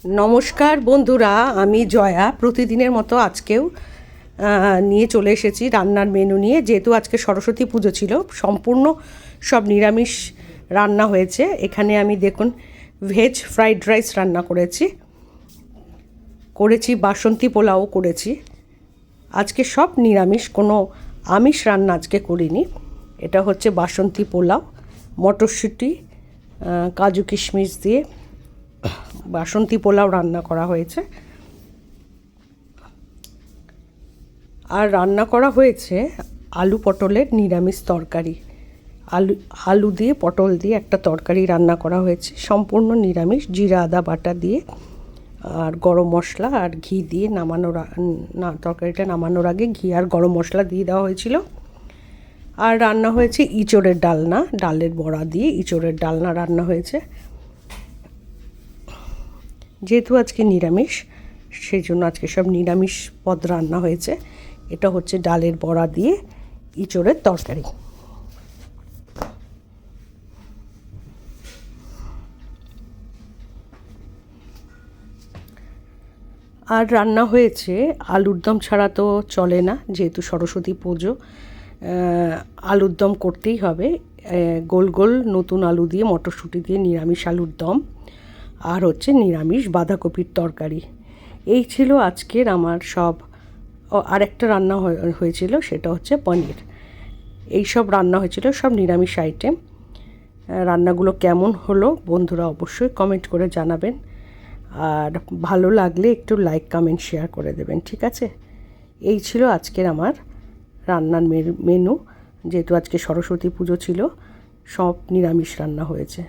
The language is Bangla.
নমস্কার বন্ধুরা, আমি জয়া। প্রতিদিনের মতো আজকেও নিয়ে চলে এসেছি রান্নার মেনু নিয়ে। যেহেতু আজকে সরস্বতী পুজো ছিল, সম্পূর্ণ সব নিরামিষ রান্না হয়েছে। এখানে আমি দেখুন ভেজ ফ্রাইড রাইস রান্না করেছি বাসন্তী পোলাও করেছি। আজকে সব নিরামিষ, কোনো আমিষ রান্না আজকে করিনি। এটা হচ্ছে বাসন্তী পোলাও, মটরশুঁটি, কাজু কিশমিশ দিয়ে বাসন্তী পোলাও রান্না করা হয়েছে। আর রান্না করা হয়েছে আলু পটলের নিরামিষ তরকারি। আলু দিয়ে পটল দিয়ে একটা তরকারি রান্না করা হয়েছে, সম্পূর্ণ নিরামিষ, জিরা আদা বাটা দিয়ে আর গরম মশলা আর ঘি দিয়ে তরকারিটা নামানোর আগে ঘি আর গরম মশলা দিয়ে দেওয়া হয়েছিল। আর রান্না হয়েছে ইঁচড়ের ডালনা, ডালের বড়া দিয়ে ইঁচড়ের ডালনা রান্না হয়েছে। যেহেতু আজকে নিরামিষ, সেই জন্য আজকে সব নিরামিষ পদ রান্না হয়েছে। এটা হচ্ছে ডালের বড়া দিয়ে ইঁচড়ের তরকারি। আর রান্না হয়েছে আলুর দম ছাড়া তো চলে না, যেহেতু সরস্বতী পুজো, আলুর দম করতেই হবে। গোল গোল নতুন আলু দিয়ে মটরশুঁটি দিয়ে নিরামিষ আলুর দম, আর হচ্ছে নিরামিষ বাঁধাকপির তরকারি। এই ছিল আজকের আমার সব। আরেকটা রান্না হয়েছিল, সেটা হচ্ছে পনির। এই সব রান্না হয়েছিল, সব নিরামিষ আইটেম। রান্নাগুলো কেমন হলো বন্ধুরা অবশ্যই কমেন্ট করে জানাবেন। আর ভালো লাগলে একটু লাইক কমেন্ট শেয়ার করে দেবেন, ঠিক আছে? এই ছিল আজকের আমার রান্নার মেনু। যেহেতু আজকে সরস্বতী পুজো ছিল, সব নিরামিষ রান্না হয়েছে।